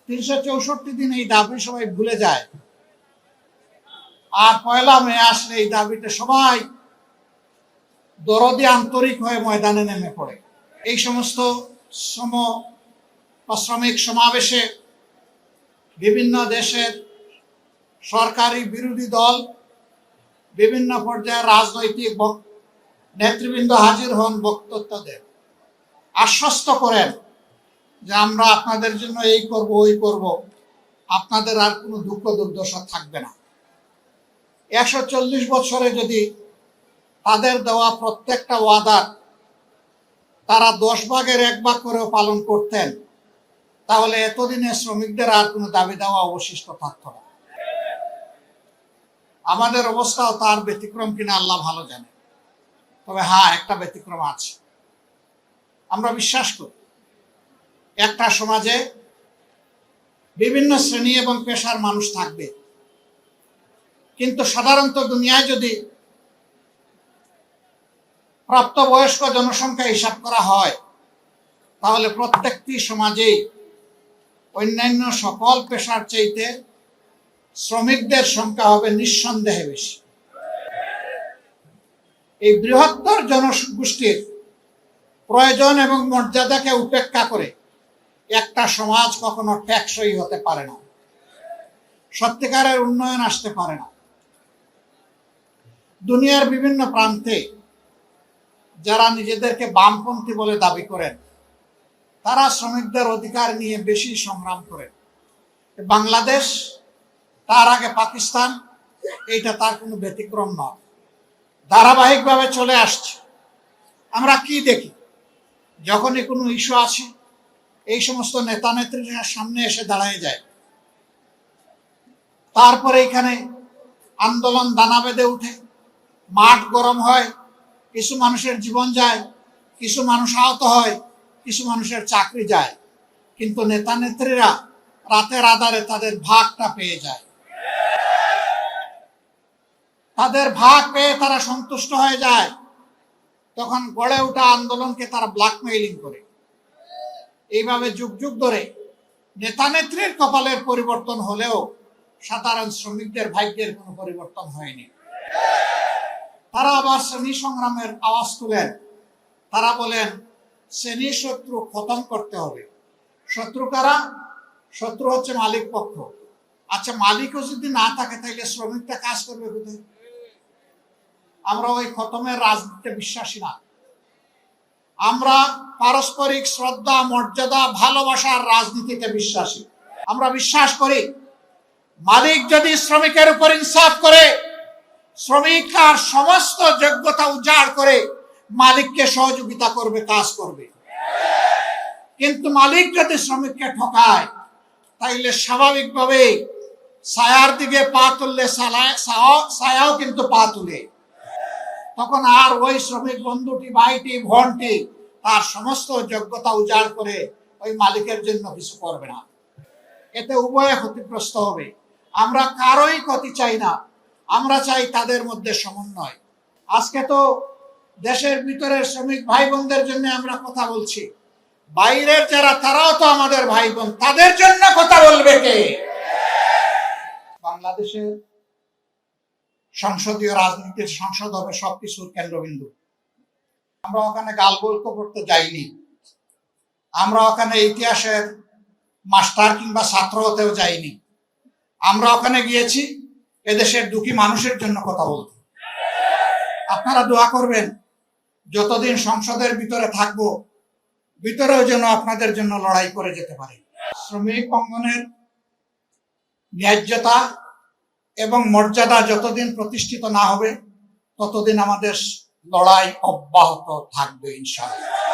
364 দিন এই দাবি সবাই ভুলে যায়, আর 1 মে আসলে এই দাবিতে সবাই দরদি আন্তরিক হয়ে ময়দানে নেমে পড়ে। এই সমস্ত শ্রমিক সমাবেশে বিভিন্ন দেশের সরকারি বিরোধী দল, বিভিন্ন পর্যায়ের রাজনৈতিক নেতৃবৃন্দ হাজির হন, বক্তব্য দেন, আশ্বস্ত করেন যে আমরা আপনাদের জন্য এই করব ওই করব, আপনাদের আর কোনো দুঃখ দুর্দশা থাকবে না। 140 বছরে যদি তাদের দেওয়া প্রত্যেকটা ওয়াদার তারা 10 ভাগের 1 ভাগ করেও পালন করতেন, তাহলে এতদিনে শ্রমিকদের আর কোনো দাবি দেওয়া অবশিষ্ট থাকতো না। আমাদের অবস্থাও তার ব্যতিক্রম কিনা আল্লাহ ভালো জানে। তবে হ্যাঁ, একটা ব্যতিক্রম আছে। আমরা বিশ্বাস করি একটা সমাজে বিভিন্ন শ্রেণী এবং পেশার মানুষ থাকবে, কিন্তু সাধারণত দুনিয়ায় যদি প্রাপ্তবয়স্ক জনসংখ্যা হিসাব করা হয়, তাহলে প্রত্যেকটি সমাজেই অন্যান্য সকল পেশার চাইতে শ্রমিকদের সংখ্যা হবে নিঃসন্দেহে বেশি। এই বৃহত্তর জনগোষ্ঠীর প্রয়োজন এবং মর্যাদাকে উপেক্ষা করে একটা সমাজ কখনো টেকসই হতে পারে না, সত্যিকারের উন্নয়ন আসতে পারে না। দুনিয়ার বিভিন্ন প্রান্তে যারা নিজেদেরকে বামপন্থী বলে দাবি করেন, তারা শ্রমিকদের অধিকার নিয়ে বেশি সংগ্রাম করেন। বাংলাদেশ, তার আগে পাকিস্তান, এইটা তার কোনো ব্যতিক্রম নয়, ধারাবাহিকভাবে চলে আসছে। আমরা কি দেখি, যখনই কোনো ইস্যু আসে এই সমস্ত নেতা নেত্রীরা সামনে এসে দাঁড়ায় যায়, তারপরে এখানে আন্দোলন দানা বেঁধে উঠে, মাঠ গরম হয়, কিছু মানুষের জীবন যায়, কিছু মানুষ আহত হয়, কিছু মানুষের চাকরি যায়, কিন্তু নেতা নেত্রীরা রাতের আধারে তাদের ভাগটা পেয়ে যায়। তাদের ভাগ পেয়ে তারা সন্তুষ্ট হয়ে যায়, তখন গড়ে ওঠা আন্দোলনকে তারা ব্ল্যাকমেইলিং করে। এইভাবে যুগ যুগ ধরে নেতা নেত্রীর কপালের পরিবর্তন হলেও সাধারণ শ্রমিকদের ভাগ্যের কোনো পরিবর্তন হয়নি। তারা আবার শ্রেণী সংগ্রামের আওয়াজ তুলেন। তারা বলেন শ্রেণী শত্রু খতম করতে হবে। শত্রু কারা? শত্রু হচ্ছে মালিক পক্ষ। আচ্ছা, মালিকও যদি না থাকে তাহলে শ্রমিকটা কাজ করবে কোথায়? আমরা ওই খতমের রাজনীতিতে বিশ্বাসী না। আমরা পারস্পরিক শ্রদ্ধা, মর্যাদা, ভালোবাসার রাজনীতিতে বিশ্বাসী। আমরা বিশ্বাস করি মালিক যদি শ্রমিকের উপর ইনসাফ করে, শ্রমিক তার সমস্ত যোগ্যতা উজাড় করে মালিককে সহযোগিতা করবে, কাজ করবে। কিন্তু মালিক যদি শ্রমিককে ঠকায়, তাইলে স্বাভাবিকভাবে ছায়ার দিকে পা তুললে ছায়াও কিন্তু পা তুলে। তখন আর ওই শ্রমিক বন্ধুটি, ভাইটি, বোনটি তার সমস্ত যোগ্যতা উজাড় করে ওই মালিকের জন্য কিছু করবে না। এতে উভয়ে ক্ষতিগ্রস্ত হবে। আমরা কারোই ক্ষতি চাই না, আমরা চাই তাদের মধ্যে সমন্বয়। আজকে তো দেশের ভিতরের শ্রমিক ভাই বোনদের জন্য আমরা কথা বলছি, বাইরের যারা তারাও তো আমাদের ভাই বোন, তাদের জন্য কথা বলবে কে? বাংলাদেশের সংসদীয় রাজনীতির সংসদ হবে সবকিছুর কেন্দ্রবিন্দু। আমরা ওখানে গালগল্প করতে যাইনি, আমরা ওখানে ইতিহাসের মাস্টার কিংবা ছাত্র হতেও যাইনি। আমরা ওখানে গিয়েছি এদেশের দুঃখী মানুষের জন্য কথা বলতে। আপনারা দোয়া করবেন যতদিন সংসদের ভিতরে থাকবো, ভিতরেও যেন আপনাদের জন্য লড়াই করে যেতে পারে। শ্রমিক অঙ্গনের ন্যায্যতা এবং মর্যাদা যতদিন প্রতিষ্ঠিত না হবে, ততদিন আমাদের লড়াই অব্যাহত থাকবে ইনশাআল্লাহ।